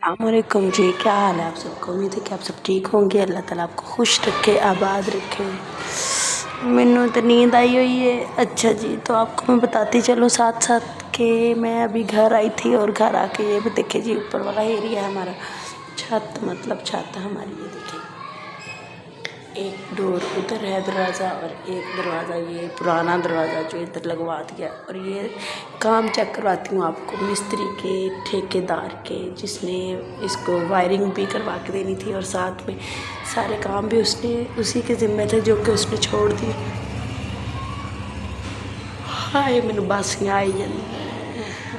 अस्सलामुअलैकुम जी, क्या हाल है आप सबको। उम्मीद है कि आप सब ठीक होंगे। अल्लाह ताला आपको खुश रखे, आबाद रखे। मैनू तो नींद आई हुई है। अच्छा जी, तो आपको मैं बताती चलूँ साथ साथ कि मैं अभी घर आई थी और घर आके ये भी देखे जी, ऊपर वाला एरिया है हमारा, छत मतलब छत हमारी, ये देखिए एक डोर उधर है दरवाज़ा और एक दरवाज़ा ये पुराना दरवाज़ा जो इधर लगवा दिया। और ये काम चेक करवाती हूँ आपको मिस्त्री के, ठेकेदार के, जिसने इसको वायरिंग भी करवा के देनी थी और साथ में सारे काम भी उसने उसी के ज़िम्मे थे जो कि उसने छोड़ दिए। हाय मैनू बस यहाँ आई जाती।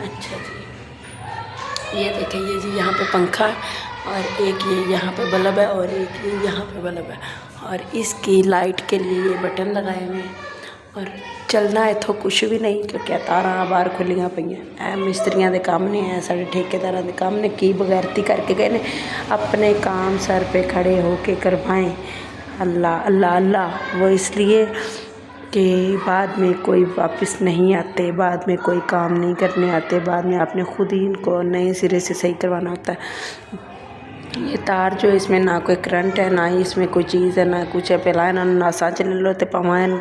अच्छा जी, ये देखिए ये जी यहाँ पे पंखा और एक ये यहाँ पे बल्ब है और एक ये यहाँ पे बल्ब है और इसकी लाइट के लिए ये बटन लगाए हुए हैं। और चलना इथों कुछ भी नहीं क्योंकि तारा बाहर खुलियां पईयां। मिस्त्रियों के काम ने है, साढ़े ठेकेदारों के काम ने की बगैरती करके गए ने। अपने काम सर पे खड़े होके करवाएं। अल्लाह अल्लाह अल्लाह। वो इसलिए कि बाद में कोई वापस नहीं आते, बाद में कोई काम नहीं करने आते, बाद में आपने खुद ही इनको नए सिरे से सही करवाना होता है। ये तार जो इसमें ना कोई करंट है, ना ही इसमें कोई चीज़ है, ना कुछ है। पहला इन्होंने नासा चल लो तो पवाएं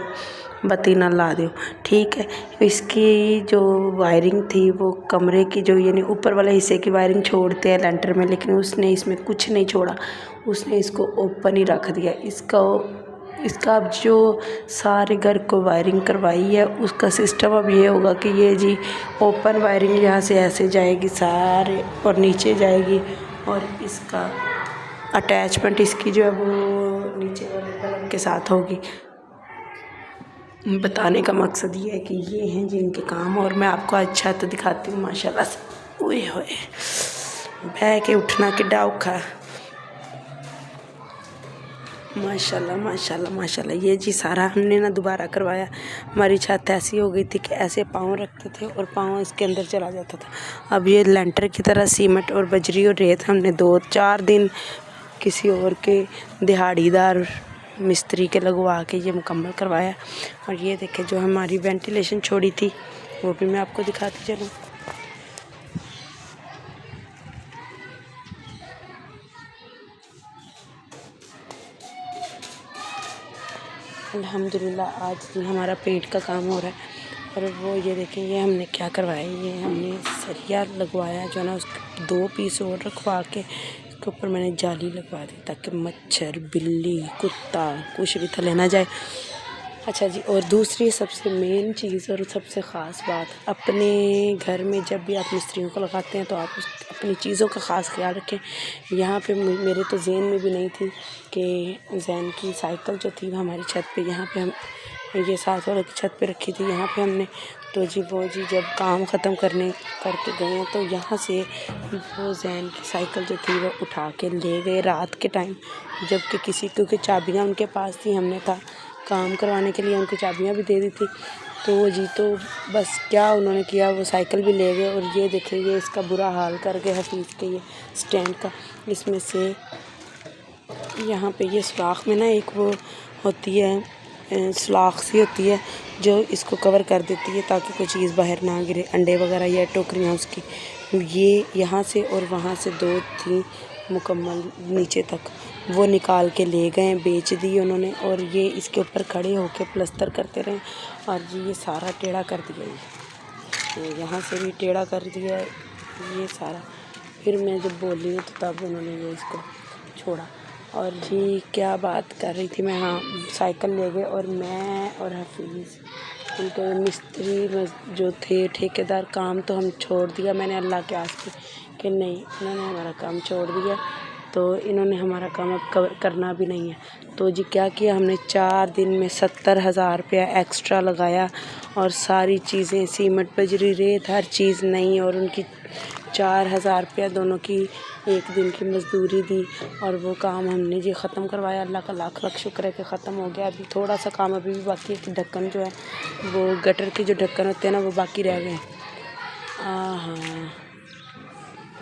बत्ती ना ला दो, ठीक है। इसकी जो वायरिंग थी वो कमरे की जो यानी ऊपर वाले हिस्से की वायरिंग छोड़ते हैं लेंटर में, लेकिन उसने इसमें कुछ नहीं छोड़ा, उसने इसको ओपन ही रख दिया। इसका अब जो सारे घर को वायरिंग करवाई है उसका सिस्टम अब ये होगा कि ये जी ओपन वायरिंग यहाँ से ऐसे जाएगी सारे और नीचे जाएगी और इसका अटैचमेंट इसकी जो है वो नीचे वाले पलंग के साथ होगी। बताने का मकसद ये है कि ये हैं जिनके काम। और मैं आपको आज छत दिखाती हूँ माशाल्लाह से। ओए होए बह के उठना किड्डा औखा। माशाल्लाह माशाल्लाह माशाल्लाह। ये जी सारा हमने ना दोबारा करवाया। हमारी छत ऐसी हो गई थी कि ऐसे पाँव रखते थे और पाँव इसके अंदर चला जाता था। अब ये लेंटर की तरह सीमेंट और बजरी और रेत हमने 2-4 दिन किसी और के दिहाड़ीदार मिस्त्री के लगवा के ये मुकम्मल करवाया। और ये देखें जो हमारी वेंटिलेशन छोड़ी थी वो भी मैं आपको दिखाती चलूँ। अल्हम्दुलिल्लाह आज हमारा पेंट का काम हो रहा है। और वो ये देखें ये हमने क्या करवाया, ये हमने सरिया लगवाया जो है ना, उसके 2 पीस और रखवा के इसके ऊपर मैंने जाली लगवा दी ताकि मच्छर, बिल्ली, कुत्ता कुछ भी थले ना जाए। अच्छा जी, और दूसरी सबसे मेन चीज़ और सबसे ख़ास बात, अपने घर में जब भी आप मिस्त्रियों को लगाते हैं तो आप अपनी चीज़ों का ख़ास ख्याल रखें। यहाँ पे मेरे तो ज़हन में भी नहीं थी कि जैन की साइकिल जो थी वो हमारी छत पे, यहाँ पे हम ये साथ वाले की छत पे रखी थी। यहाँ पे हमने तो जी वो जी जब काम ख़त्म करके गए हैं तो यहाँ से वो जैन की साइकिल जो थी वो उठा के ले गए रात के टाइम, जबकि क्योंकि चाबियाँ उनके पास थी, हमने था काम करवाने के लिए उनकी चाबियाँ भी दे दी थी। तो वो जी तो बस क्या उन्होंने किया, वो साइकिल भी ले गए। और ये देखिए ये इसका बुरा हाल कर गए हफीज़ के ये स्टैंड का। इसमें से यहाँ पे ये सुराख में ना एक वो होती है, सुलाख सी होती है जो इसको कवर कर देती है ताकि कोई चीज़ बाहर ना गिरे, अंडे वगैरह या टोकरियाँ उसकी। ये यहाँ से और वहाँ से 2 थी मुकम्मल नीचे तक, वो निकाल के ले गए, बेच दी उन्होंने। और ये इसके ऊपर खड़े होके प्लस्तर करते रहे और जी ये सारा टेढ़ा कर दिया। ये यहाँ से भी टेढ़ा कर दिया ये सारा। फिर मैं जब बोली तो तब उन्होंने ये इसको छोड़ा। और जी क्या बात कर रही थी मैं, हाँ साइकिल ले गए और मैं और हफीज़ उनके मिस्त्री जो थे ठेकेदार, काम तो हम छोड़ दिया मैंने अल्लाह के वास्ते कि नहीं, इन्होंने हमारा काम छोड़ दिया तो इन्होंने हमारा काम अब करना भी नहीं है। तो जी क्या किया हमने 4 दिन में 70,000 रुपया एक्स्ट्रा लगाया और सारी चीज़ें सीमेंट, बजरी, रेत हर चीज़ नई, और उनकी 4,000 रुपया दोनों की एक दिन की मजदूरी दी। और वो काम हमने जी ख़त्म करवाया। अल्लाह का लाख लाख शुक्र है कि ख़त्म हो गया। अभी थोड़ा सा काम अभी भी बाकी है कि ढक्कन जो है वो गटर के जो ढक्कन होते हैं ना वो बाकी रह गए। हाँ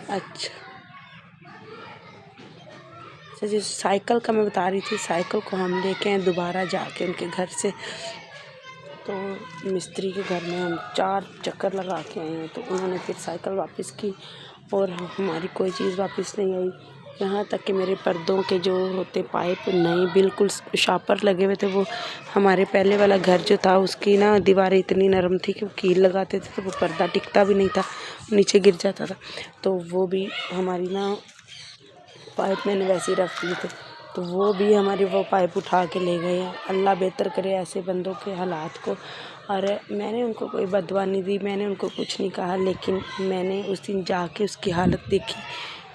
अच्छा जी, साइकिल का मैं बता रही थी, साइकिल को हम लेके आए दोबारा जाके उनके घर से। तो मिस्त्री के घर में हम 4 चक्कर लगा के आए हैं तो उन्होंने फिर साइकिल वापस की और हमारी कोई चीज़ वापस नहीं आई। यहाँ तक कि मेरे पर्दों के जो होते पाइप नए बिल्कुल शापर लगे हुए थे। वो हमारे पहले वाला घर जो था उसकी ना दीवारें इतनी नरम थी कि वो कील लगाते थे तो वो पर्दा टिकता भी नहीं था, नीचे गिर जाता था। तो वो भी हमारी ना पाइप मैंने वैसे ही रख दिए थे, तो वो भी हमारी वो पाइप उठा के ले गए हैं। अल्लाह बेहतर करे ऐसे बंदों के हालात को। और मैंने उनको कोई बददुआ नहीं दी, मैंने उनको कुछ नहीं कहा, लेकिन मैंने उस दिन जाके उसकी हालत देखी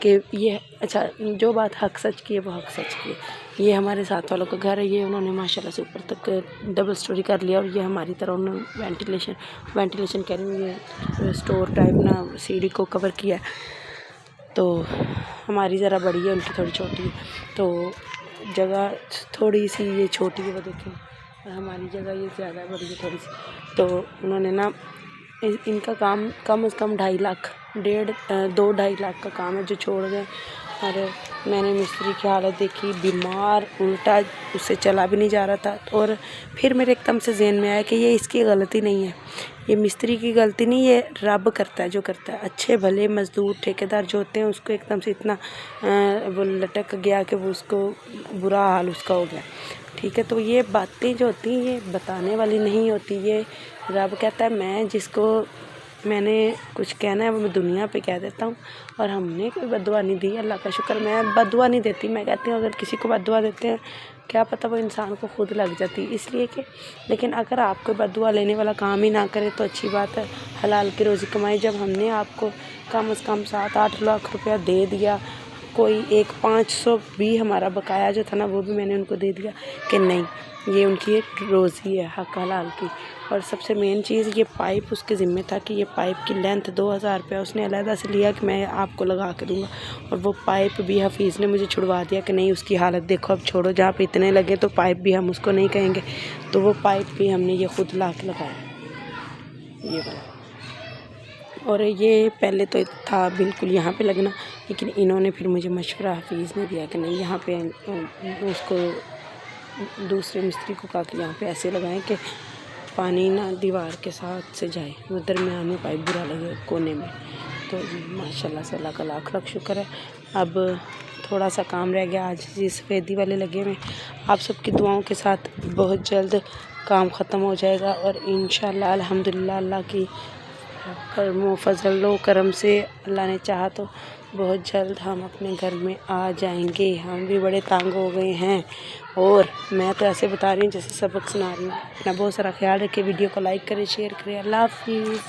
कि ये अच्छा जो बात हक सच की है वो हक सच की है। ये हमारे साथ वालों का घर है, ये उन्होंने माशाल्लाह से ऊपर तक डबल स्टोरी कर लिया, और ये हमारी तरह उन्होंने वेंटिलेशन कह रही हूँ, ये स्टोर टाइप ना सीढ़ी को कवर किया है। तो हमारी ज़रा बड़ी है, उनकी थोड़ी छोटी है, तो जगह थोड़ी सी ये छोटी है वो देखें, और हमारी जगह ये ज़्यादा बड़ी है थोड़ी सी। तो उन्होंने ना इनका काम कम से कम 2.5 लाख 2.5 लाख का काम है जो छोड़ गए। और मैंने मिस्त्री की हालत देखी, बीमार, उल्टा, उससे चला भी नहीं जा रहा था। और फिर मेरे एकदम से ज़हन में आया कि ये इसकी गलती नहीं है, ये मिस्त्री की गलती नहीं, ये रब करता है जो करता है। अच्छे भले मज़दूर ठेकेदार जो होते हैं उसको एकदम से इतना वो लटक गया कि वो उसको बुरा हाल उसका हो गया, ठीक है। तो ये बातें जो होती हैं ये बताने वाली नहीं होती, ये रब कहता है मैं जिसको मैंने कुछ कहना है वो मैं दुनिया पे कह देता हूँ। और हमने कोई बद्दुआ नहीं दी, अल्लाह का शुक्र। मैं बद्दुआ नहीं देती, मैं कहती हूँ अगर किसी को बद्दुआ देते हैं क्या पता वो इंसान को खुद लग जाती, इसलिए कि लेकिन अगर आप कोई बद्दुआ लेने वाला काम ही ना करे तो अच्छी बात है, हलाल की रोज़ी कमाई। जब हमने आपको कम से कम 7-8 लाख रुपया दे दिया, कोई एक 500 भी हमारा बकाया जो था ना वो भी मैंने उनको दे दिया कि नहीं ये उनकी एक रोज़ी है हक हलाल की। और सबसे मेन चीज़ ये पाइप उसके ज़िम्मे था कि ये पाइप की लेंथ 2000 रुपया उसने अलहदा से लिया कि मैं आपको लगा के दूँगा, और वो पाइप भी हफीज़ ने मुझे छुड़वा दिया कि नहीं उसकी हालत देखो, अब छोड़ो, जहाँ पे इतने लगे तो पाइप भी हम उसको नहीं कहेंगे। तो वो पाइप भी हमने ये खुद ला के लगाया ये वाला। और ये पहले तो था बिल्कुल यहाँ पे लगना, लेकिन इन्होंने फिर मुझे मशवरा हफीज़ ने दिया कि नहीं यहाँ पे उसको दूसरे मिस्त्री को कहा कि यहाँ पे ऐसे लगाएं कि पानी ना दीवार के साथ से जाए, वो दरमियान में पाइप बुरा लगे कोने में। तो माशाल्लाह से अल्लाह का लाख लाख शुक्र है। अब थोड़ा सा काम रह गया, आज ये सफ़ेदी वाले लगे हुए। आप सबकी दुआओं के साथ बहुत जल्द काम ख़त्म हो जाएगा, और इंशाल्लाह अल्हम्दुलिल्लाह अल्लाह की करम फजल करम से अल्लाह ने चाहा तो बहुत जल्द हम अपने घर में आ जाएंगे। हम भी बड़े तंग हो गए हैं, और मैं तो ऐसे बता रही हूँ जैसे सबक सुना रही हूँ। अपना बहुत सारा ख्याल रखिए, वीडियो को लाइक करें, शेयर करें। अल्लाह हाफिज़।